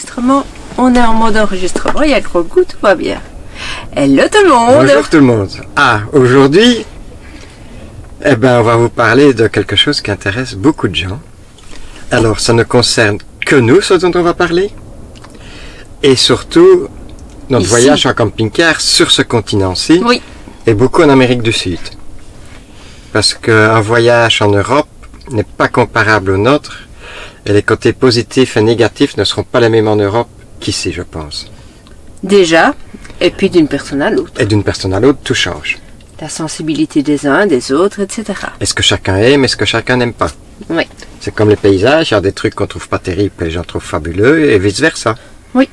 enregistrement. On est en mode enregistrement, il y a le gros goût, tout va bien. Hello tout le monde. Bonjour tout le monde. Aujourd'hui, on va vous parler de quelque chose qui intéresse beaucoup de gens. Alors, ça ne concerne que nous, ce dont on va parler. Et surtout, notre Ici. voyage en camping-car sur ce continent-ci. Oui. Et beaucoup en Amérique du Sud. Parce qu'un voyage en Europe n'est pas comparable au nôtre. Et les côtés positifs et négatifs ne seront pas les mêmes en Europe qu'ici, je pense. Déjà, et puis d'une personne à l'autre. Et d'une personne à l'autre, tout change. La sensibilité des uns, des autres, etc. Est-ce que chacun aime, est-ce que chacun n'aime pas? Oui. C'est comme les paysages, il y a des trucs qu'on trouve pas terribles et les gens trouvent fabuleux, et vice-versa. Oui.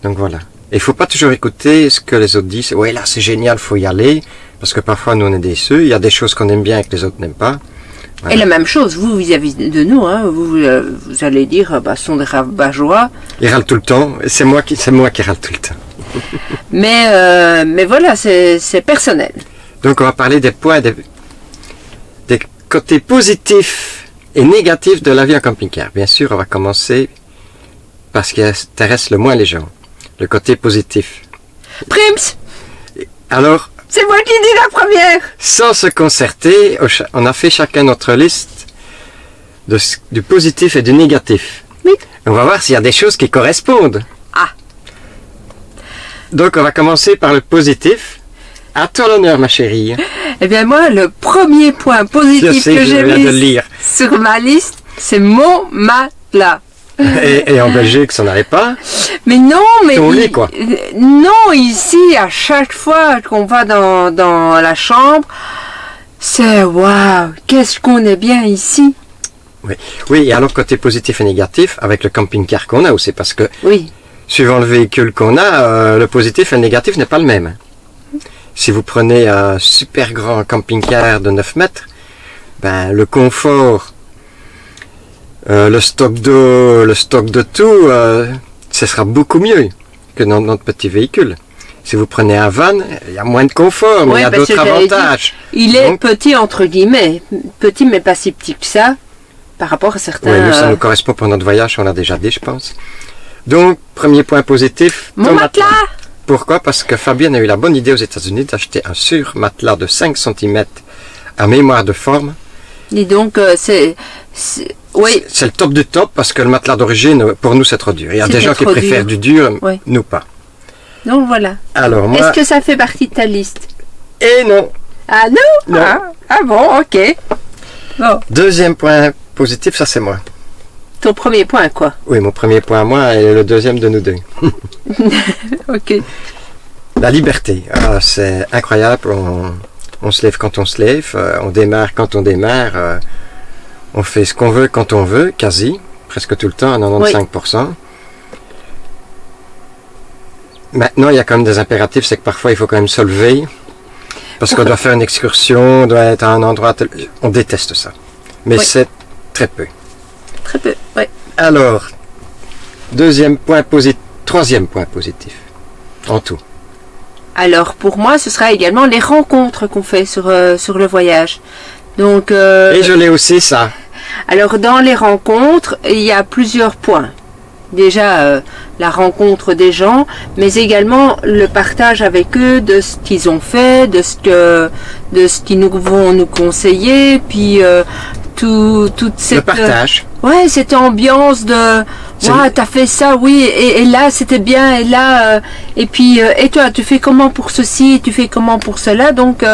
Donc voilà. Et il faut pas toujours écouter ce que les autres disent. Ouais, là c'est génial, faut y aller. Parce que parfois nous on est déçus, il y a des choses qu'on aime bien et que les autres n'aiment pas. Voilà. Et la même chose, vous vis-à-vis de nous, hein, vous allez dire, ce sont des rabat-joie. Ils râlent tout le temps, et c'est moi qui râle tout le temps. Mais voilà, c'est personnel. Donc on va parler des points, des côtés positifs et négatifs de la vie en camping-car. Bien sûr, on va commencer par ce qui intéresse le moins les gens. Le côté positif. Prims, Alors, c'est moi qui dis la première. sans se concerter, on a fait chacun notre liste du positif et du négatif. Oui. On va voir s'il y a des choses qui correspondent. Ah. Donc on va commencer par le positif. À toi l'honneur, ma chérie. Eh bien moi, le premier point positif Je sais, que je j'ai viens de le mis lire. sur ma liste, c'est mon matelas. Et en Belgique, ça n'allait pas. Mais non, mais Ton lit, quoi. Non, ici, à chaque fois qu'on va dans la chambre, c'est waouh, qu'est-ce qu'on est bien ici. Oui, et alors côté positif et négatif, avec le camping-car qu'on a aussi, parce que Oui, suivant le véhicule qu'on a, le positif et le négatif n'est pas le même. Si vous prenez un super grand camping-car de 9 mètres, le confort, le stock d'eau, le stock de tout, ce sera beaucoup mieux que dans notre petit véhicule. Si vous prenez un van, il y a moins de confort, mais Oui, il y a parce d'autres que j'allais avantages. il est Donc, petit entre guillemets, petit mais pas si petit que ça, par rapport à certains... oui, nous, ça nous correspond pour notre voyage, on l'a déjà dit, je pense. Donc, premier point positif, Mon ton matelas. Pourquoi? Parce que Fabienne a eu la bonne idée aux États-Unis d'acheter un sur-matelas de 5 cm à mémoire de forme. Dis donc, oui, C'est le top du top parce que le matelas d'origine, pour nous, c'est trop dur. Il y a des C'était gens qui trop préfèrent dur. du dur, Oui. nous pas. donc voilà. Alors moi, Est-ce que ça fait partie de ta liste? et non. Ah non, Non. Ah bon, ok. Bon, Deuxième point positif, ça c'est moi. ton premier point quoi? Oui, mon premier point à moi et le deuxième de nous deux. Ok. La liberté. Ah, c'est incroyable. On se lève quand on se lève, on démarre quand on démarre, on fait ce qu'on veut quand on veut, quasi, presque tout le temps, à 95%. Maintenant, il y a quand même des impératifs, c'est que parfois il faut quand même se lever, parce qu'on doit faire une excursion, on doit être à un endroit, on déteste ça. Mais Oui. c'est très peu. Très peu, oui. Alors, troisième point positif, en tout. Alors pour moi, ce sera également les rencontres qu'on fait sur le voyage. Donc, Et je l'ai aussi, ça. alors dans les rencontres, il y a plusieurs points. Déjà la rencontre des gens, mais également le partage avec eux de ce qu'ils ont fait, de ce qu'ils vont nous conseiller, puis toute cette Le partage. ouais, cette ambiance de C'est- ouais, t'as fait ça, oui, et là c'était bien, et là et puis et toi tu fais comment pour ceci, tu fais comment pour cela, donc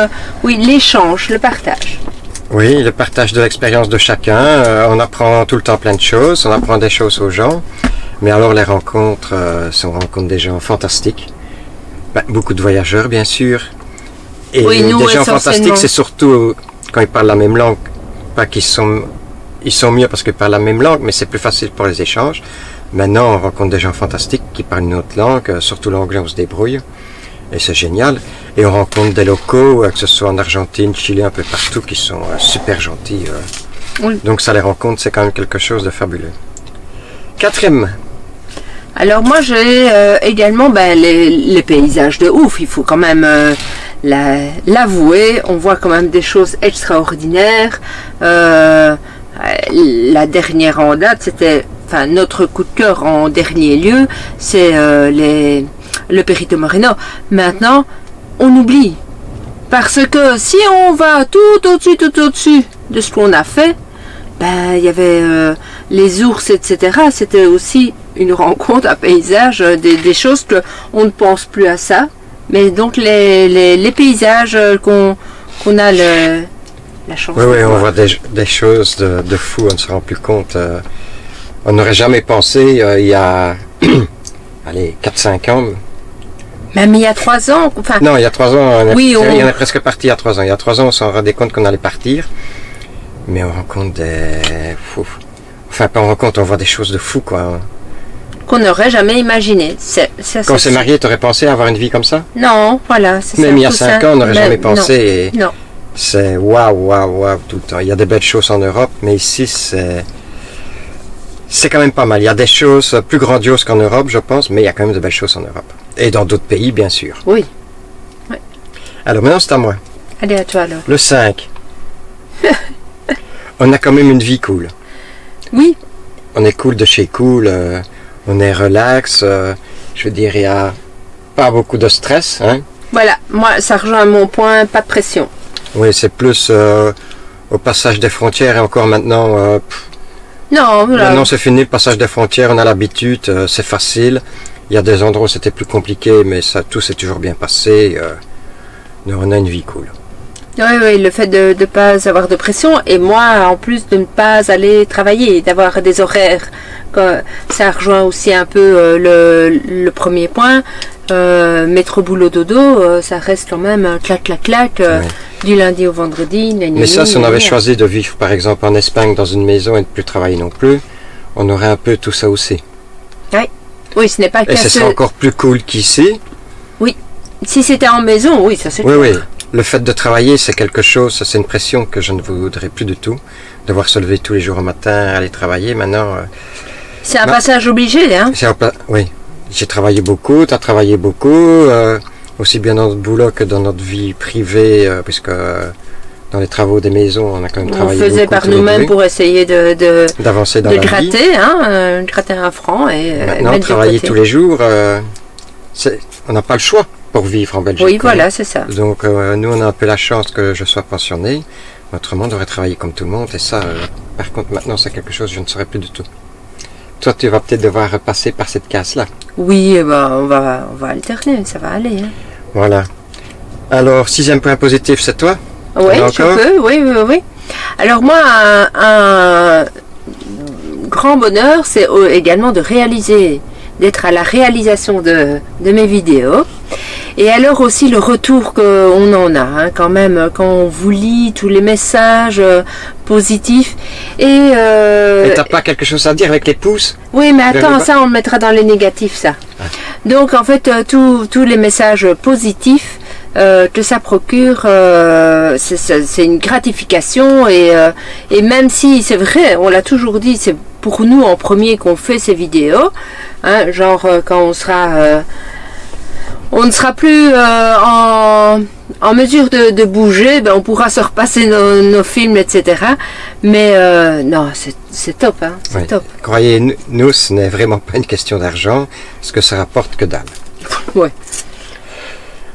oui, l'échange, le partage. Oui, le partage de l'expérience de chacun. On apprend tout le temps plein de choses, on apprend des choses aux gens. Mais alors les rencontres, on rencontre des gens fantastiques. Beaucoup de voyageurs, bien sûr. Et Oui, nous, des gens essentiellement. fantastiques, c'est surtout quand ils parlent la même langue. Pas qu'ils sont mieux parce qu'ils parlent la même langue, mais c'est plus facile pour les échanges. Maintenant, on rencontre des gens fantastiques qui parlent une autre langue, surtout l'anglais, on se débrouille. Et c'est génial. Et on rencontre des locaux, que ce soit en Argentine, Chili, un peu partout, qui sont super gentils. Oui. Donc ça, les rencontres, c'est quand même quelque chose de fabuleux. Quatrième. Alors moi j'ai également les paysages de ouf, il faut quand même l'avouer, on voit quand même des choses extraordinaires. La dernière en date, c'était enfin notre coup de cœur en dernier lieu, c'est le Perito Moreno. Maintenant, on oublie. Parce que si on va tout au-dessus de ce qu'on a fait, ben il y avait les ours, etc. C'était aussi une rencontre, un paysage, des choses qu'on ne pense plus à ça. Mais donc les paysages qu'on a la chance Oui, de oui, on voir. voit des choses de fou, on ne se rend plus compte. On n'aurait jamais pensé il y a allez, 4-5 ans. Même il y a 3 ans, enfin, Non, il y a 3 ans, Oui, il y en est presque parti il y a 3 ans. Il y a 3 ans, on s'en rendait compte qu'on allait partir. Mais on rencontre des fous. Enfin, pas on rencontre, on voit des choses de fou, quoi. qu'on n'aurait jamais imaginé. Quand on s'est marié, t'aurais pensé avoir une vie comme ça? Non, voilà, c'est ça. Même il y a tout 5 ça. ans, on n'aurait Même- jamais pensé. Et Non. c'est waouh tout le temps. Il y a des belles choses en Europe, mais ici, c'est quand même pas mal. Il y a des choses plus grandioses qu'en Europe, je pense, mais il y a quand même de belles choses en Europe. Et dans d'autres pays, bien sûr. Oui. Alors maintenant, c'est à moi. Allez, à toi alors. Le 5. On a quand même une vie cool. Oui, On est cool de chez cool. On est relax. Je veux dire, il n'y a pas beaucoup de stress. Hein. voilà. Moi, ça rejoint mon point, pas de pression. Oui, c'est plus au passage des frontières et encore maintenant. Non, voilà. Maintenant, c'est fini le passage des frontières. On a l'habitude. C'est facile. Il y a des endroits où c'était plus compliqué, mais ça, tout s'est toujours bien passé. Nous, on a une vie cool. Oui, le fait de ne pas avoir de pression et moi, en plus de ne pas aller travailler, d'avoir des horaires, ça rejoint aussi un peu le premier point. Métro boulot dodo, ça reste quand même clac, Ouais. du lundi au vendredi. Mais ça, si on avait choisi de vivre, par exemple, en Espagne, dans une maison et de plus travailler non plus, on aurait un peu tout ça aussi. Oui, ce n'est pas le Et cas. ce serait encore plus cool qu'ici. Si c'était en maison, oui, ça c'est Oui, clair. oui. Le fait de travailler, c'est quelque chose, c'est une pression que je ne voudrais plus du tout. Devoir se lever tous les jours au matin, aller travailler. Maintenant, C'est un Non. passage obligé, hein. oui. J'ai travaillé beaucoup, tu as travaillé beaucoup, aussi bien dans notre boulot que dans notre vie privée, puisque dans les travaux des maisons, on a quand même On travaillé faisait beaucoup par tous les nous-mêmes deux, pour essayer d'avancer dans de la vie. gratter, gratter un franc et Maintenant, mettre de travailler côté. tous les jours, on n'a pas le choix pour vivre en Belgique. Oui, quoi. voilà, c'est ça. Donc nous, on a un peu la chance que je sois pensionné. Autrement, on devrait travailler comme tout le monde. Et ça, par contre, maintenant, c'est quelque chose que je ne saurais plus du tout. Toi, tu vas peut-être devoir repasser par cette case-là. Oui, eh ben, on va alterner, ça va aller. Hein. Voilà. Alors, 6e point positif, c'est toi? Oui, Et je encore peux, oui. Alors moi, un grand bonheur, c'est également d'être à la réalisation de mes vidéos. Et alors aussi le retour qu'on en a, hein, quand même, quand on vous lit tous les messages positifs. Et t'as pas quelque chose à dire avec les pouces? oui, mais attends, bas. ça on le mettra dans les négatifs, ça. Donc en fait, tous les messages positifs que ça procure, c'est une gratification et même si c'est vrai, on l'a toujours dit, c'est pour nous en premier qu'on fait ces vidéos, hein, genre quand on ne sera plus en mesure de bouger, ben on pourra se repasser nos films, etc. Mais non, c'est top, hein, c'est Oui. top. Croyez-nous, ce n'est vraiment pas une question d'argent. Ce que ça rapporte que dalle. Ouais.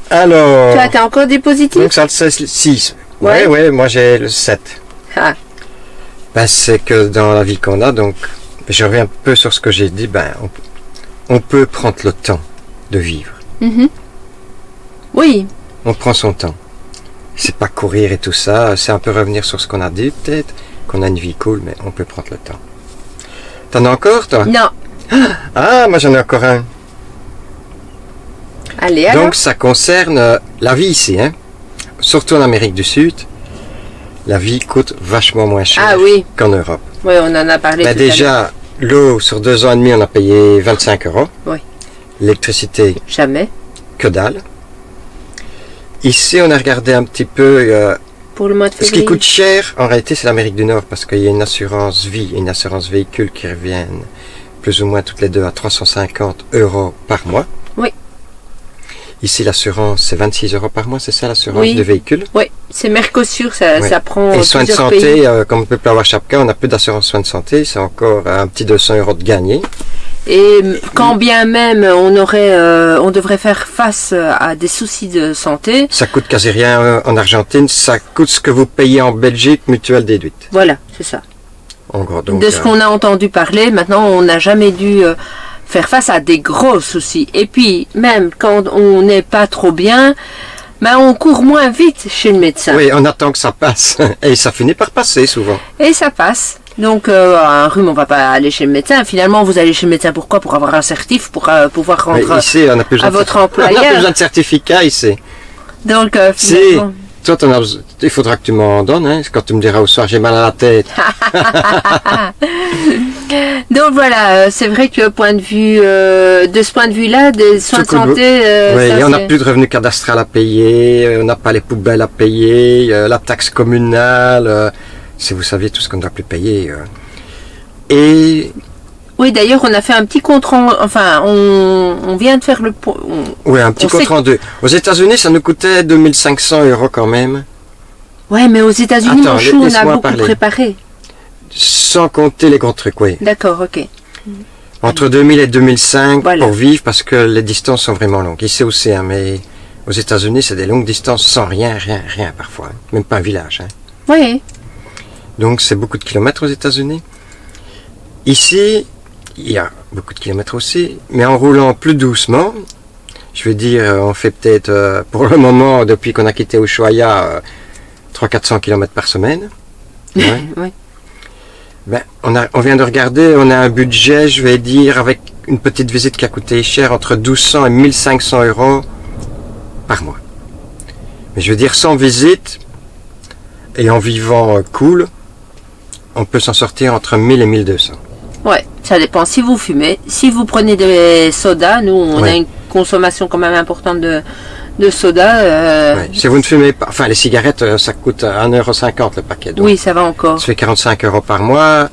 Alors, T'as encore des positifs? donc ça, c'est le 6. Ouais. Ouais, moi j'ai le 7. Ah, Ben, c'est que dans la vie qu'on a, donc, je reviens un peu sur ce que j'ai dit, ben, on peut prendre le temps de vivre. mhm. Oui, On prend son temps. C'est pas courir et tout ça, c'est un peu revenir sur ce qu'on a dit, peut-être, qu'on a une vie cool, mais on peut prendre le temps. T'en as encore, toi? non. Ah, moi j'en ai encore un. Allez, alors. Donc, ça concerne la vie ici, hein. Surtout en Amérique du Sud, la vie coûte vachement moins cher Ah oui, qu'en Europe. oui, on en a parlé Ben tout à l'heure. déjà, l'eau sur 2 ans et demi, on a payé 25 €. Oui. L'électricité, Jamais. que dalle. Ici, on a regardé un petit peu. Pour le mois de Ce qui février. coûte cher, en réalité, c'est l'Amérique du Nord, parce qu'il y a une assurance vie et une assurance véhicule qui reviennent plus ou moins toutes les deux à 350 € par mois. Oui. Ici, l'assurance, c'est 26 € par mois, c'est ça l'assurance Oui. de véhicule? Oui, c'est Mercosur, ça, Ouais. ça prend Et soins de plusieurs santé, pays. comme on peut plus avoir chaque cas, on n'a plus d'assurance soins de santé, c'est encore un petit 200 € de gagné. Et quand bien même on devrait faire face à des soucis de santé, Ça coûte quasi rien en Argentine, ça coûte ce que vous payez en Belgique, mutuelle déduite. voilà, c'est ça. En gros, donc, De ce qu'on a entendu parler, maintenant on n'a jamais dû faire face à des gros soucis. Et puis, même quand on n'est pas trop bien, ben on court moins vite chez le médecin. oui, on attend que ça passe. Et ça finit par passer souvent. Et ça passe. Donc, un rhume, on va pas aller chez le médecin. Finalement, vous allez chez le médecin pourquoi? Pour avoir un certif, pour pouvoir Mais rendre ici, on n'a plus besoin à de votre on n'a plus employeur. besoin de certificat ici. Donc, Si, finalement... toi, il faudra que tu m'en donnes, hein, quand tu me diras au soir j'ai mal à la tête. Donc voilà, c'est vrai que point de vue, de ce point de vue-là, des soins de Tout coûte santé, Oui, ça, et on n'a c'est- plus de revenus cadastral à payer, on n'a pas les poubelles à payer, la taxe communale, si vous saviez tout ce qu'on ne doit plus payer. Et Oui, d'ailleurs, on a fait un petit compte rendu, enfin, on vient de faire le point. oui, un petit On sait compte que- rendu. Aux États-Unis, ça nous coûtait 2500 € quand même, Ouais, mais aux États-Unis, Attends, mon chou, on a laisse-moi beaucoup parler. préparé. sans compter les gros trucs, oui. D'accord, ok. Entre 2000 et 2005 Voilà. pour vivre parce que les distances sont vraiment longues. Ici aussi, hein, mais aux États-Unis, c'est des longues distances sans rien parfois. Hein. Même pas un village. Hein. Oui, Donc c'est beaucoup de kilomètres aux États-Unis. Ici, il y a beaucoup de kilomètres aussi, mais en roulant plus doucement, je veux dire, on fait peut-être, pour le moment, depuis qu'on a quitté Ushuaia, 300-400 km par semaine. Ouais. oui. Ben, on vient de regarder, on a un budget, je vais dire, avec une petite visite qui a coûté cher, entre 1200 et 1500 € par mois. Mais je veux dire, sans visite, et en vivant cool, on peut s'en sortir entre 1000 et 1200. Ouais, ça dépend. Si vous fumez, si vous prenez des sodas, nous, on a Ouais. une consommation quand même importante de soda. Ouais. Si vous ne fumez pas, enfin les cigarettes, ça coûte 1,50 € le paquet. Donc, Oui, ça va encore. ça fait 45 € par mois.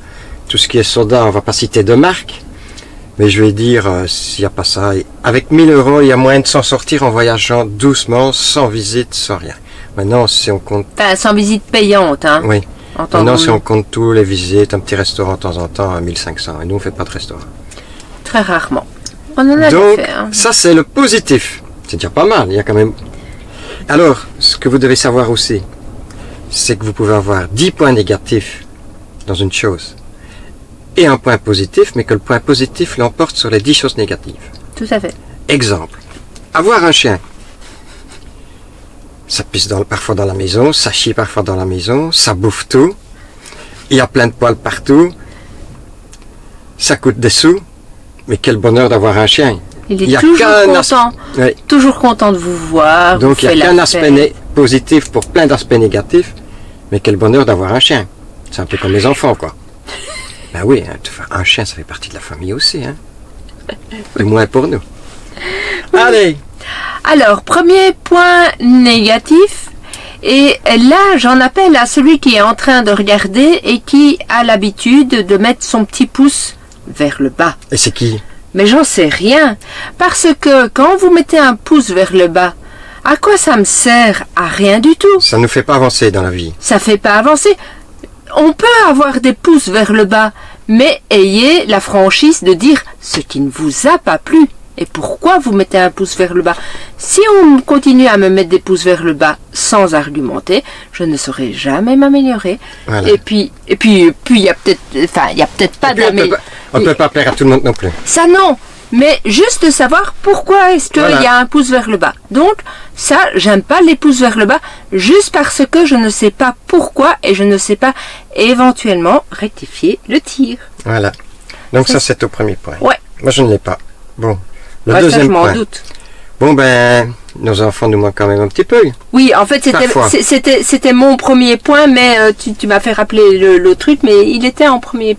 Tout ce qui est soda, on va pas citer de marque. Mais je vais dire, s'il n'y a pas ça, avec 1000 €, il y a moyen de s'en sortir en voyageant doucement, sans visite, sans rien. Maintenant, si on compte, Enfin, sans visite payante, hein. oui. En temps Maintenant, de- si on compte tous les visites, un petit restaurant de temps en temps, à 1500. Et nous, on fait pas de restaurant. Très rarement. On en a Donc, fait, hein. ça, c'est le positif. C'est déjà pas mal. Il y a quand même. Alors, ce que vous devez savoir aussi, c'est que vous pouvez avoir 10 points négatifs dans une chose et un point positif, mais que le point positif l'emporte sur les 10 choses négatives. Tout à fait. Exemple, avoir un chien. Ça pisse parfois dans la maison, ça chie parfois dans la maison, ça bouffe tout, il y a plein de poils partout, ça coûte des sous, mais quel bonheur d'avoir un chien. Il Il y est a toujours qu'un content. Oui. Toujours content de vous voir. Donc vous il n'y fait a qu'un la aspect fête. positif pour plein d'aspects négatifs, mais quel bonheur d'avoir un chien. C'est un peu comme les enfants, quoi. Ben oui, hein, un chien, ça fait partie de la famille aussi, hein. Du moins pour nous. Allez, Alors, premier point négatif. Et là, j'en appelle à celui qui est en train de regarder et qui a l'habitude de mettre son petit pouce vers le bas. et c'est qui? Mais j'en sais rien. Parce que quand vous mettez un pouce vers le bas, à quoi ça me sert? À rien du tout. Ça ne nous fait pas avancer dans la vie. Ça fait pas avancer. On peut avoir des pouces vers le bas, mais ayez la franchise de dire ce qui ne vous a pas plu. Et pourquoi vous mettez un pouce vers le bas? Si on continue à me mettre des pouces vers le bas sans argumenter, je ne saurais jamais m'améliorer. Voilà. Et puis, il y a peut-être pas Et puis, on peut pas plaire à tout le monde non plus. ça non, mais juste de savoir pourquoi est-ce qu'il Voilà. y a un pouce vers le bas. Donc ça, j'aime pas les pouces vers le bas, juste parce que je ne sais pas pourquoi et je ne sais pas éventuellement rectifier le tir. Voilà. Donc Ça, ça, c'est au premier point. Ouais. Moi, je ne l'ai pas. Bon. Le Ouais, ça, je deuxième m'en point. doute. Bon, ben, nos enfants nous manquent quand même un petit peu. Oui, en fait, Parfois. c'était mon premier point, mais tu m'as fait rappeler le truc, mais il était en premier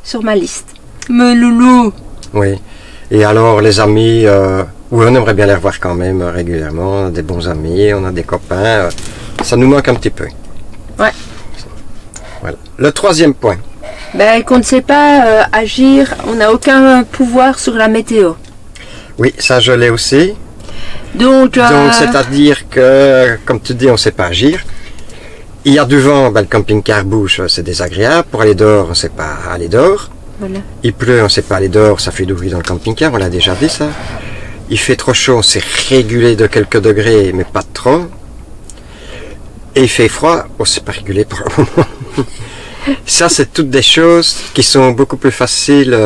sur ma liste. Me loulou. Oui. Et alors, les amis, oui, on aimerait bien les revoir quand même régulièrement. On a des bons amis, on a des copains. Ça nous manque un petit peu. Ouais. Voilà. Le troisième point. Ben, qu'on ne sait pas agir, on n'a aucun pouvoir sur la météo. Oui, ça, je l'ai aussi. Donc, Donc, c'est-à-dire que, comme tu dis, on ne sait pas agir. Il y a du vent, ben, le camping-car bouge, c'est désagréable. Pour aller dehors, on ne sait pas aller dehors. voilà. Il pleut, on ne sait pas aller dehors, ça fait du bruit dans le camping-car, on l'a déjà dit ça. Il fait trop chaud, on s'est régulé de quelques degrés, mais pas de trop. Et il fait froid, on ne s'est pas régulé pour le moment. Ça, c'est toutes des choses qui sont beaucoup plus faciles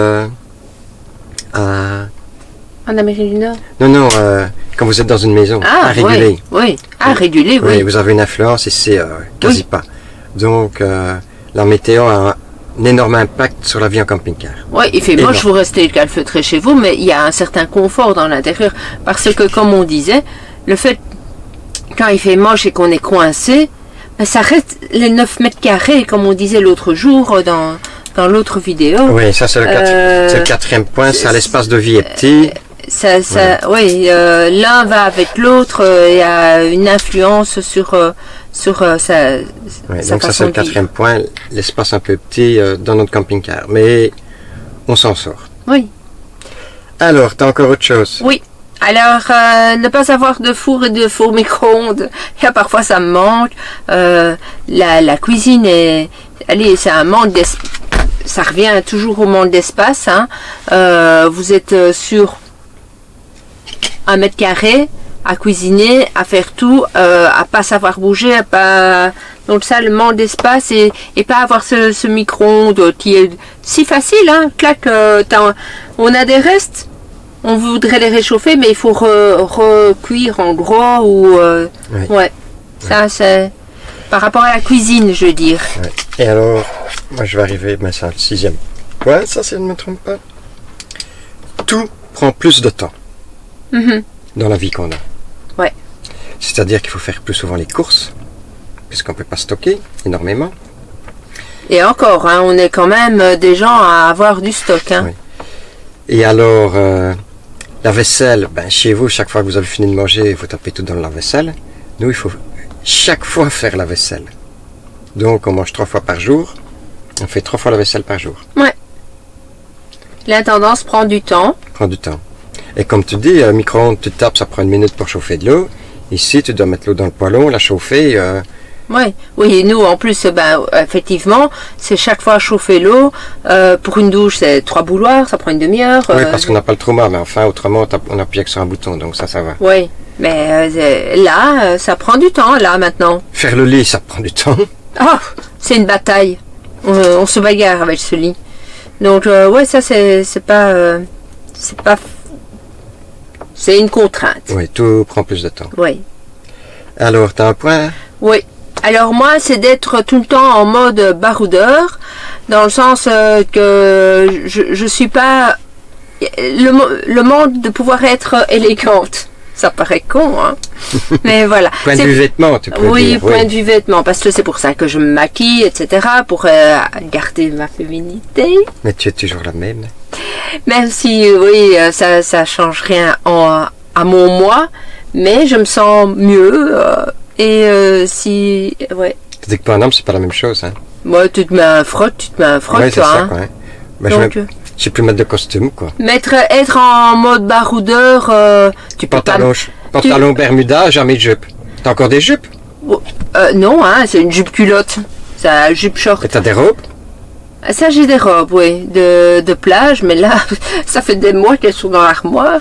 à... En Amérique du Nord. Non, quand vous êtes dans une maison, à réguler. Oui. À réguler, Oui, oui. vous avez une influence ici, quasi Oui. pas. Donc, la météo a un énorme impact sur la vie en camping-car. Oui, il fait Et moche, non. vous restez calfeutré chez vous, mais il y a un certain confort dans l'intérieur. Parce que, comme on disait, le fait, quand il fait moche et qu'on est coincé, ben, ça reste les 9 mètres carrés, comme on disait l'autre jour dans l'autre vidéo. Oui, ça c'est le quatrième point, ça l'espace de vie est petit. Oui, l'un va avec l'autre, il y a une influence sur sa Ouais, donc ça c'est façon le de quatrième point, l'espace un peu petit dans notre camping-car. Mais on s'en sort. Oui. Alors, t'as encore autre chose? Oui. Alors, ne pas avoir de four et de four micro-ondes, et parfois ça me manque. La cuisine est... Allez, c'est un manque d'espace. Ça revient toujours au manque d'espace. Hein. Vous êtes sur 1 mètre carré à cuisiner, à faire tout, à pas savoir bouger, à pas... Donc ça, le manque d'espace et pas avoir ce micro-ondes qui est si facile. Hein. Clac, on a des restes. On voudrait les réchauffer, mais il faut recuire en gros ou Oui. ouais. Ça c'est par rapport à la cuisine, je veux dire. Ouais. Et alors, moi je vais arriver, mais c'est le 6e point, ça si je ne me trompe pas. Tout prend plus de temps Mhm. dans la vie qu'on a. Ouais. C'est-à-dire qu'il faut faire plus souvent les courses, puisqu'on ne peut pas stocker énormément. Et encore, hein, on est quand même des gens à avoir du stock. Hein. Oui. Et alors, la vaisselle, ben, chez vous, chaque fois que vous avez fini de manger, il faut taper tout dans la vaisselle. Nous, il faut chaque fois faire la vaisselle. Donc, on mange 3 fois par jour. On fait 3 fois la vaisselle par jour. L'intendance prend du temps. Prend du temps. Et comme tu dis, micro-ondes, tu tapes, ça prend 1 minute pour chauffer de l'eau. Ici, tu dois mettre l'eau dans le poêlon, la chauffer. Ouais. Oui, et nous, en plus, effectivement, c'est chaque fois chauffer l'eau. Pour une douche, c'est 3 bouilloires, ça prend une demi-heure. Oui, parce qu'on n'a pas le trauma, mais enfin, autrement, on appuie que sur un bouton, donc ça va. Oui, mais là, ça prend du temps, là, maintenant. Faire le lit, ça prend du temps. Oh, c'est une bataille. On se bagarre avec ce lit. Donc, ouais, ça, c'est pas... c'est une contrainte. Oui, tout prend plus de temps. Oui. Alors, t'as un point? Oui. Alors, moi, c'est d'être tout le temps en mode baroudeur, dans le sens que je suis pas... Le monde de pouvoir être élégante. Ça paraît con, hein. Mais voilà. Point de vue vêtements, tu peux Oui, dire. point de vue vêtements, parce que c'est pour ça que je me maquille, etc., pour garder ma féminité. Mais tu es toujours la même. Même si, oui, ça change rien à mon moi, mais je me sens mieux. Ouais. Tu dis que pour un homme, c'est pas la même chose, hein. Moi, tu te mets un frotte, Ouais, c'est toi. ça, Hein. quoi. Hein. Ben, Donc, je sais plus mettre de costume, quoi. être en mode baroudeur, tu peux Pantalon Bermuda, jamais de jupe. T'as encore des jupes? non, hein, c'est une jupe culotte. C'est un jupe short. Et t'as des robes? Ça, j'ai des robes, oui, de plage, mais là, ça fait des mois qu'elles sont dans l'armoire.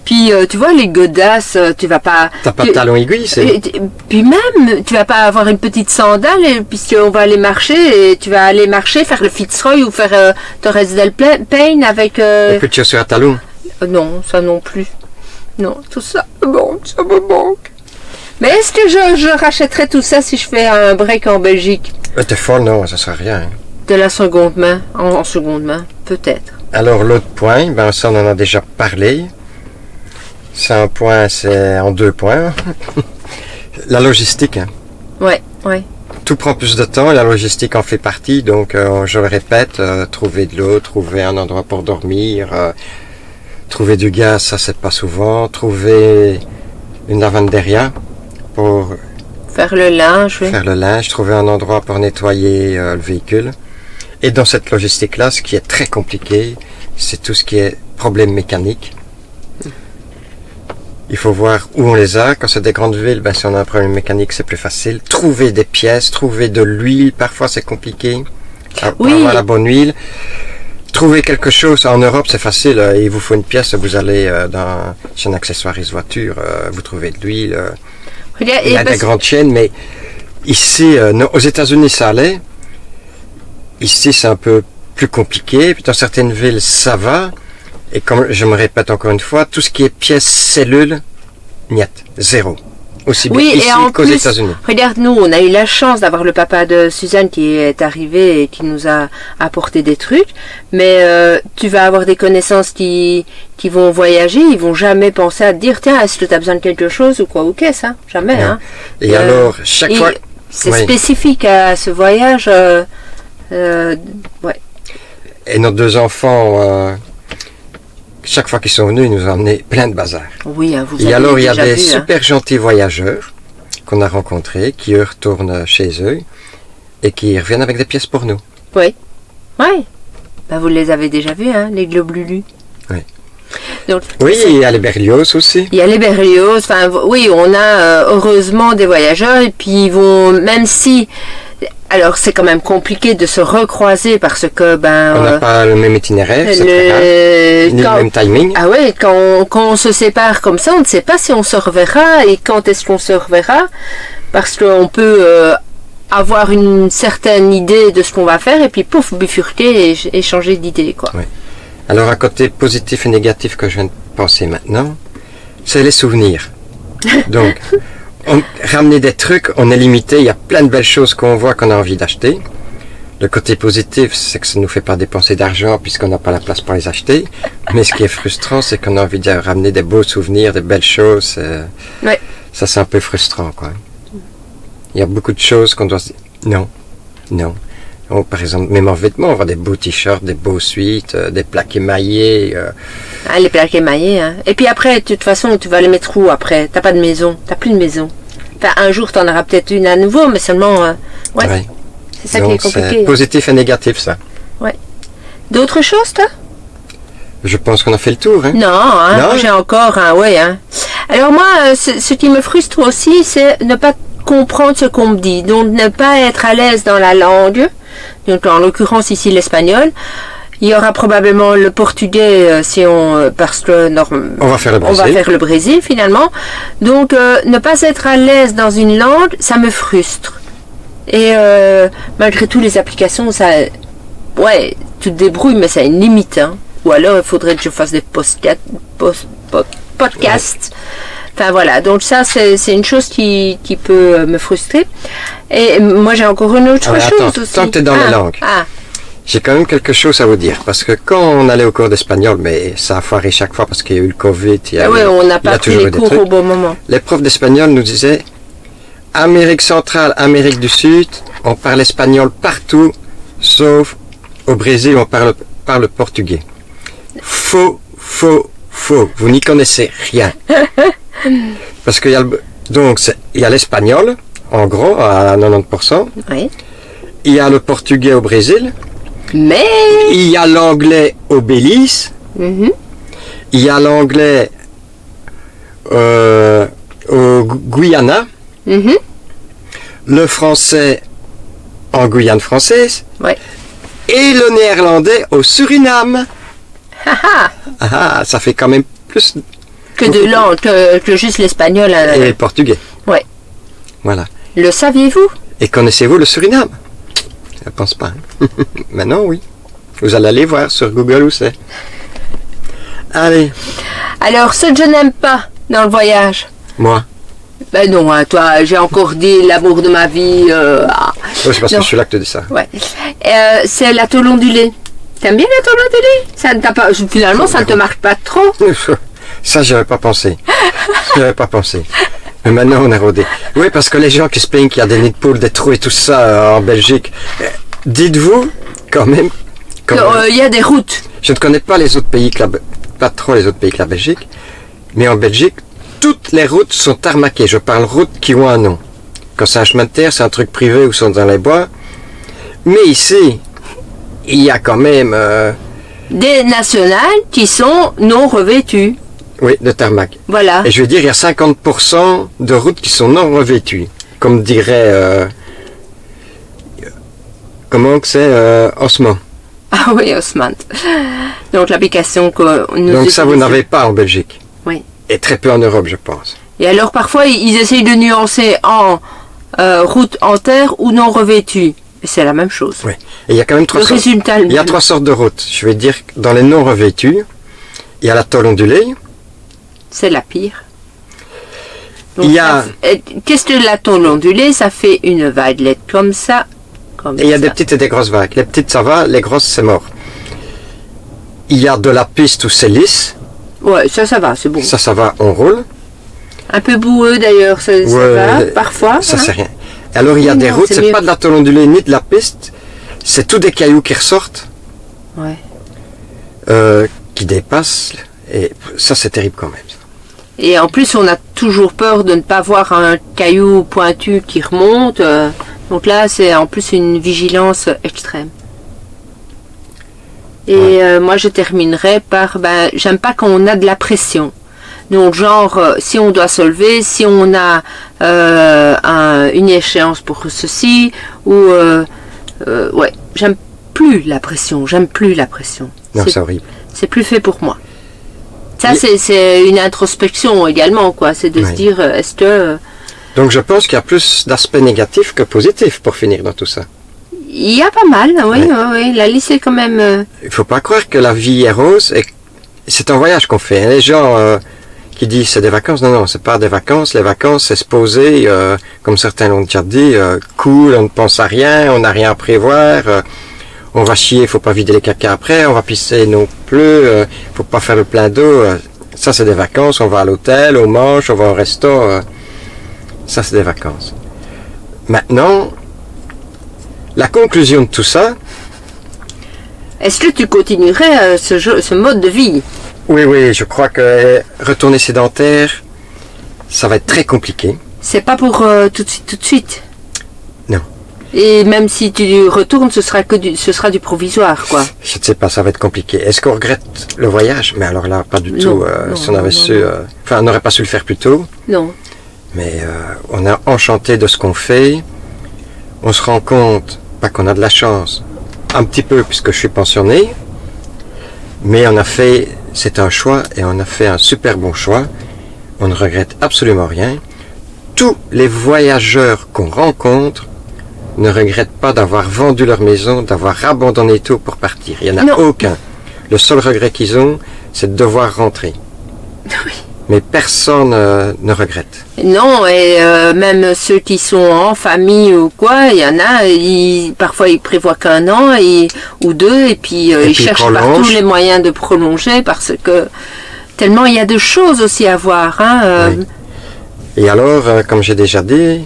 Puis, tu vois, les godasses, tu vas pas... T'as pas de talons aiguilles, c'est... Puis même, tu vas pas avoir une petite sandale, puisqu'on va aller marcher, et tu vas aller marcher, faire le Fitzroy ou faire Torres del Paine avec... Un peu de chaussures à talons. Non, ça non plus. Non, tout ça, bon, ça me manque. Mais est-ce que je rachèterais tout ça si je fais un break en Belgique? T'es folle, non, ça sert à rien. Hein. De la seconde main, en seconde main, peut-être. Alors, l'autre point, ben ça, on en a déjà parlé. C'est un point, c'est en 2 points. La logistique, hein. Ouais. Tout prend plus de temps et la logistique en fait partie. Donc, je le répète, trouver de l'eau, trouver un endroit pour dormir, trouver du gaz, ça c'est pas souvent. Trouver une lavanderia pour Faire le linge, oui. faire le linge, trouver un endroit pour nettoyer le véhicule. Et dans cette logistique-là, ce qui est très compliqué, c'est tout ce qui est problème mécanique. Il faut voir où on les a. Quand c'est des grandes villes, si on a un problème mécanique, c'est plus facile. Trouver des pièces, trouver de l'huile, parfois c'est compliqué. Pour avoir la bonne huile. Trouver quelque chose, en Europe c'est facile, il vous faut une pièce, vous allez chez un accessoiriste voiture, vous trouvez de l'huile. Il y a des grandes chaînes, mais ici, aux États-Unis ça allait. Ici c'est un peu plus compliqué, puis dans certaines villes ça va. Et comme je me répète encore une fois, tout ce qui est pièces, cellules, niet, zéro. Aussi bien ici qu'aux États-Unis. Regarde, nous, on a eu la chance d'avoir le papa de Suzanne qui est arrivé et qui nous a apporté des trucs. Mais tu vas avoir des connaissances qui vont voyager, ils vont jamais penser à te dire, tiens, est-ce que tu as besoin de quelque chose ou quoi ou qu'est-ce, hein? Jamais, non. Hein. Et alors, chaque fois... C'est spécifique à ce voyage. Ouais. Et nos deux enfants... chaque fois qu'ils sont venus, ils nous ont amené plein de bazar. Oui, hein, vous et alors, il y a des vu, super gentils voyageurs qu'on a rencontrés, qui eux retournent chez eux et qui reviennent avec des pièces pour nous. Oui. Oui. Ben, vous les avez déjà vus, hein, les globulus. Oui. Donc, oui, il y a les Berlioz aussi. Il y a les Berlioz. Enfin, oui, on a heureusement des voyageurs et puis ils vont, même si... Alors, c'est quand même compliqué de se recroiser parce que, on n'a pas le même itinéraire, c'est très grave, ni le même timing. Ah ouais, quand on se sépare comme ça, on ne sait pas si on se reverra et quand est-ce qu'on se reverra, parce qu'on peut avoir une certaine idée de ce qu'on va faire et puis pouf, bifurquer et changer d'idée, quoi. Oui. Alors, un côté positif et négatif que je viens de penser maintenant, c'est les souvenirs. Donc... ramener des trucs, on est limité, il y a plein de belles choses qu'on voit qu'on a envie d'acheter. Le côté positif, c'est que ça ne nous fait pas dépenser d'argent puisqu'on n'a pas la place pour les acheter. Mais ce qui est frustrant, c'est qu'on a envie de ramener des beaux souvenirs, des belles choses. Ouais. Ça, c'est un peu frustrant, quoi. Il y a beaucoup de choses qu'on doit se dire, non, non. Oh, par exemple, même en vêtements, on voit des beaux t-shirts, des beaux suites, des plaques émaillées. Ah, les plaques émaillées, hein. Et puis après, de toute façon, tu vas les mettre où après? T'as pas de maison, t'as plus de maison. Enfin, un jour, t'en auras peut-être une à nouveau, mais seulement... ouais. C'est ça qui est compliqué. C'est positif et négatif, ça. Ouais. D'autres choses, toi? Je pense qu'on a fait le tour, hein? Non, hein, non? J'ai encore un, ouais, hein. Alors moi, ce qui me frustre aussi, c'est ne pas comprendre ce qu'on me dit. Donc, ne pas être à l'aise dans la langue. Donc, en l'occurrence, ici, l'espagnol. Il y aura probablement le portugais parce que on va faire le Brésil. On va faire le Brésil finalement. Donc ne pas être à l'aise dans une langue, ça me frustre. Et malgré tout les applications, ça, ouais, tu te débrouilles, mais ça a une limite. Hein. Ou alors il faudrait que je fasse des podcasts. Enfin voilà, donc ça c'est une chose qui peut me frustrer. Et moi j'ai encore une autre chose aussi. Tant que tu es dans les langues. J'ai quand même quelque chose à vous dire, parce que quand on allait au cours d'espagnol, mais ça a foiré chaque fois parce qu'il y a eu le Covid, on n'a pas pris les cours au bon moment. Les profs d'espagnol nous disaient, Amérique centrale, Amérique du Sud, on parle espagnol partout, sauf au Brésil, on parle portugais. Faux, faux, faux, vous n'y connaissez rien. Parce qu'il y a l'espagnol, en gros, à 90%. Oui. Il y a le portugais au Brésil. Mais... il y a l'anglais au Belize. Mm-hmm. Il y a l'anglais au Guyana. Mm-hmm. Le français en Guyane française. Ouais. Et le néerlandais au Suriname. Ça fait quand même plus... que de langue, que juste l'espagnol. Et le portugais. Ouais. Voilà. Le saviez-vous? Et connaissez-vous le Suriname? Je ne pense pas. Maintenant, oui. Vous allez aller voir sur Google où c'est. Allez. Alors, ce que je n'aime pas dans le voyage. Moi. Ben non, hein, toi, j'ai encore dit l'amour de ma vie. C'est parce que je suis là que tu dis ça. Ouais. C'est la tôle ondulée. T'aimes bien la tôle ondulée? Ça ne t'a pas, finalement, ça ne te marque pas trop. Ça, j'avais pas pensé. Mais maintenant, on a rodé. Oui, parce que les gens qui se plaignent qu'il y a des nids de poules, des trous et tout ça en Belgique, dites-vous quand même... Il y a des routes. Je ne connais pas les autres pays pas trop les autres pays que la Belgique, mais en Belgique, toutes les routes sont tarmaquées. Je parle routes qui ont un nom. Quand c'est un chemin de terre, c'est un truc privé ou sont dans les bois. Mais ici, il y a quand même... des nationales qui sont non revêtues. Oui, de tarmac. Voilà. Et je veux dire, il y a 50% de routes qui sont non revêtues. Comme dirait... comment que c'est Osmo. Ah oui, Osman. Donc l'application que nous Donc ça, vous utilisons. n'avez pas en Belgique. Oui. Et très peu en Europe, je pense. Et alors parfois ils essayent de nuancer en route en terre ou non revêtue. Et c'est la même chose. Oui. Et il y a quand même Le trois sortes. résultat est le Il y a même. 3 sortes de routes. Je vais dire, dans les non revêtues, il y a la tôle ondulée. C'est la pire. Il y a- Qu'est-ce que la tôle ondulée? Ça fait une vaguelette comme ça. Comme Et il y a ça. des petites et des grosses vagues. Les petites, ça va. Les grosses, c'est mort. Il y a de la piste où c'est lisse. Ouais, ça va, c'est bon. Ça va, on roule. Un peu boueux d'ailleurs, ça Ouais, va, parfois. Ça, hein. c'est rien. Alors, il y a Oui, des non, routes, c'est c'est mieux. pas de la tôle ondulée ni de la piste. C'est tous des cailloux qui ressortent, Ouais. qui dépassent. Et ça, c'est terrible quand même. Et en plus, on a toujours peur de ne pas voir un caillou pointu qui remonte. Donc là, c'est en plus une vigilance extrême. Et moi, je terminerai par, j'aime pas quand on a de la pression. Donc, genre, si on doit se lever, si on a une échéance pour ceci, ou ouais, j'aime plus la pression. Non, C'est- c'est horrible. c'est plus fait pour moi. Ça, Oui. c'est une introspection également, quoi. C'est de se Oui. dire, est-ce que... Donc, je pense qu'il y a plus d'aspects négatifs que positifs pour finir dans tout ça. Il y a pas mal, oui, Oui. oui. La liste est quand même... Il faut pas croire que la vie est rose et c'est un voyage qu'on fait. Les gens qui disent c'est des vacances, non, c'est pas des vacances. Les vacances, c'est se poser, comme certains l'ont déjà dit, cool, on ne pense à rien, on n'a rien à prévoir. On va chier, faut pas vider les caca après, on va pisser non plus, faut pas faire le plein d'eau. Ça, c'est des vacances, on va à l'hôtel, on mange, on va au resto. Ça, c'est des vacances. Maintenant, la conclusion de tout ça, Est-ce que tu continuerais ce mode de vie? oui, je crois que retourner sédentaire, ça va être très compliqué. C'est pas pour tout de suite. Non. Et même si tu retournes, ce sera du provisoire, quoi. Je ne sais pas, ça va être compliqué. Est-ce qu'on regrette le voyage? Mais alors là, pas du Non, tout. non, Si on avait non, su, non. enfin, on n'aurait pas su le faire plus tôt. Non. Mais on est enchanté de ce qu'on fait. On se rend compte, pas qu'on a de la chance, un petit peu puisque je suis pensionné, mais on a fait, c'est un choix et on a fait un super bon choix. On ne regrette absolument rien. Tous les voyageurs qu'on rencontre ne regrettent pas d'avoir vendu leur maison, d'avoir abandonné tout pour partir. Il n'y en a Non. aucun. Le seul regret qu'ils ont, c'est de devoir rentrer. Oui. Mais personne ne regrette. Non, et même ceux qui sont en famille ou quoi, il y en a, parfois ils prévoient qu'un an ou deux, et puis ils puis ils cherchent prolongent. partout les moyens de prolonger parce que tellement il y a de choses aussi à voir. Hein, Oui. Et alors, comme j'ai déjà dit,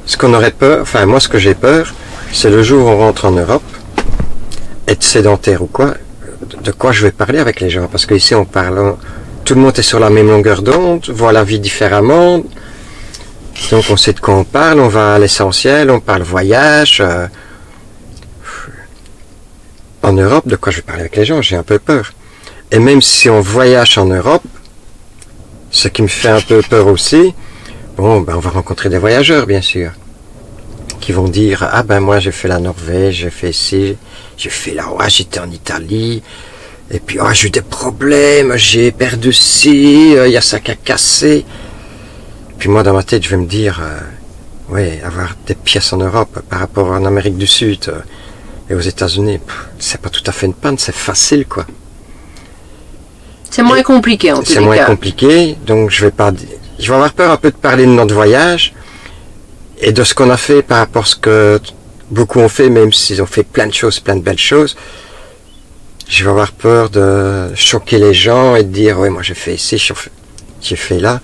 ce qu'on aurait peur, enfin moi ce que j'ai peur, c'est le jour où on rentre en Europe, être sédentaire ou quoi, de quoi je vais parler avec les gens. Parce qu'ici on parle, tout le monde est sur la même longueur d'onde, voit la vie différemment. Donc on sait de quoi on parle, on va à l'essentiel, on parle voyage. En Europe, de quoi je vais parler avec les gens, j'ai un peu peur. Et même si on voyage en Europe, ce qui me fait un peu peur aussi, on va rencontrer des voyageurs, bien sûr, qui vont dire, ah ben moi j'ai fait la Norvège, j'ai fait ci, j'ai fait là, ouais, j'étais en Italie, et puis j'ai eu des problèmes, j'ai perdu ci, il y a ça qui a cassé. Puis moi dans ma tête je vais me dire, ouais, avoir des pièces en Europe par rapport en Amérique du Sud et aux États-Unis, c'est pas tout à fait une panne, c'est facile quoi. c'est moins compliqué en tous C'est les moins cas. compliqué, donc je vais avoir peur un peu de parler de notre voyage et de ce qu'on a fait par rapport à ce que beaucoup ont fait, même s'ils ont fait plein de choses, plein de belles choses. Je vais avoir peur de choquer les gens et de dire, ouais, moi j'ai fait ici, j'ai fait là.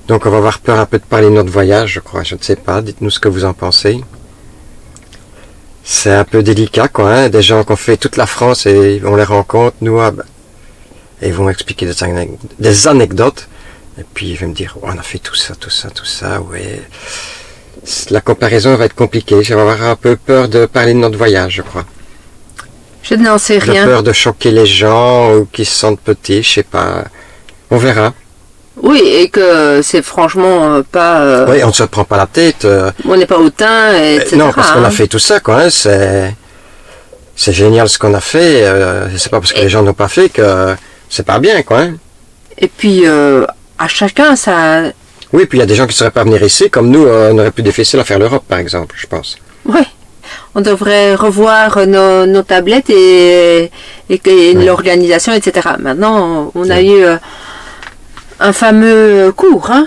Donc on va avoir peur un peu de parler de notre voyage, je crois, je ne sais pas, dites-nous ce que vous en pensez. C'est un peu délicat, quoi, hein, des gens qui ont fait toute la France et on les rencontre, nous, et ils vont expliquer des anecdotes. Et puis il va me dire, oh, on a fait tout ça, ouais. La comparaison va être compliquée. Je vais avoir un peu peur de parler de notre voyage, je crois. Je n'en sais J'ai rien. peur de choquer les gens ou qu'ils se sentent petits, je sais pas. On verra. Oui, et que c'est franchement pas... Oui, on ne se prend pas la tête. On n'est pas hautain, etc. Non, parce qu'on a hein. fait tout ça, quoi. Hein, c'est génial ce qu'on a fait. C'est pas parce que les gens n'ont pas fait que c'est pas bien, quoi. Hein. Et puis, à chacun, ça... Oui, puis il y a des gens qui ne sauraient pas venir ici, comme nous, on aurait pu difficile à faire l'Europe, par exemple, je pense. Oui. On devrait revoir nos tablettes et l'organisation, etc. Maintenant, on a eu un fameux cours, hein.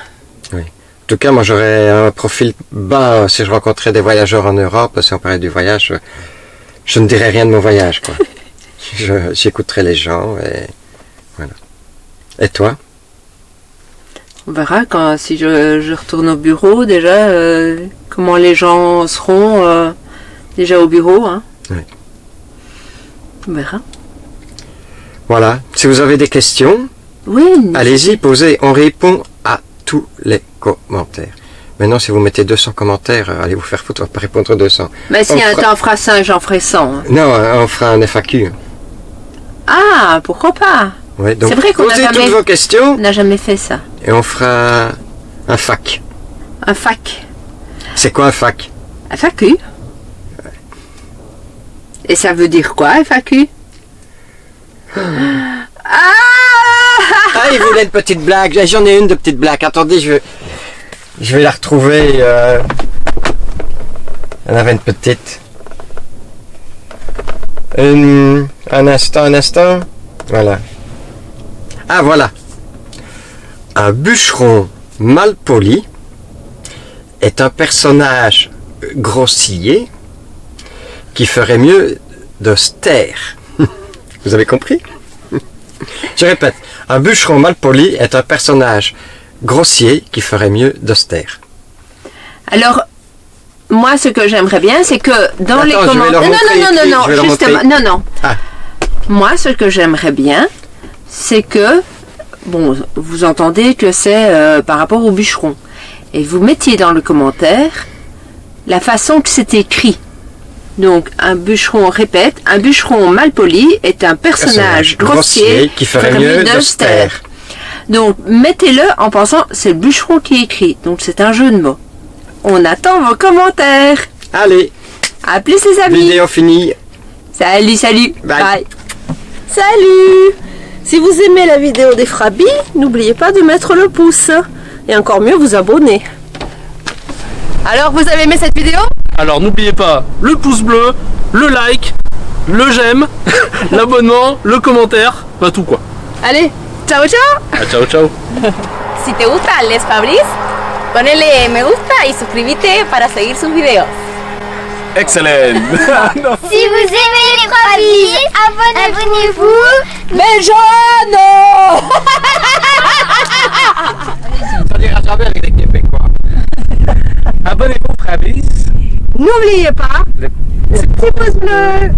Oui. En tout cas, moi, j'aurais un profil bas si je rencontrais des voyageurs en Europe. Si on parlait du voyage, je ne dirais rien de mon voyage, quoi. J'écouterais les gens et voilà. Et toi? On verra si je retourne au bureau, déjà, comment les gens seront déjà au bureau, hein. Oui. On verra. Voilà. Si vous avez des questions, Oui. allez-y, posez. On répond à tous les commentaires. Maintenant, si vous mettez 200 commentaires, allez vous faire foutre, on va pas répondre 200. Mais si t'en feras 5, j'en ferai 100. Hein. Non, on fera un FAQ. Ah, pourquoi pas? Ouais, donc C'est vrai qu'on posez toutes vos questions On n'a jamais fait ça. et on fera un FAQ. Un FAQ. C'est quoi un FAQ? FAQ. Et ça veut dire quoi, FAQ? Ah! Ah, il voulait une petite blague. J'en ai une de petite blague. Attendez, je vais la retrouver. Elle avait une petite. Un instant. Voilà. Ah, voilà. Un bûcheron mal poli est un personnage grossier qui ferait mieux de se taire. Vous avez compris? Je répète, un bûcheron mal poli est un personnage grossier qui ferait mieux de se taire. Alors, moi, ce que j'aimerais bien, c'est que dans les commentaires... Non, justement, non. Ah. Moi, ce que j'aimerais bien, c'est que, bon, vous entendez que c'est par rapport au bûcheron. Et vous mettiez dans le commentaire la façon que c'est écrit. Donc, un bûcheron, répète, un bûcheron mal poli est un personnage grossier qui ferait mieux de se taire. Donc, mettez-le en pensant, c'est le bûcheron qui écrit. Donc, c'est un jeu de mots. On attend vos commentaires. Allez, À plus les amis. vidéo finie. Salut. Bye. Salut! Si vous aimez la vidéo des Frabis, n'oubliez pas de mettre le pouce. Et encore mieux, vous abonner. Alors, vous avez aimé cette vidéo? Alors n'oubliez pas le pouce bleu, le like, le j'aime, l'abonnement, le commentaire, pas tout quoi. Allez, ciao. Ah, ciao ciao. Si te gusta Les Fabris, ponele me gusta y suscríbete para seguir sus videos. Excellent. Si vous aimez les Frabis, abonnez-vous. Mais Jeanne! Ça dira jamais avec les Québécois. Abonnez-vous Frabis. N'oubliez pas, le petit pouce bleu.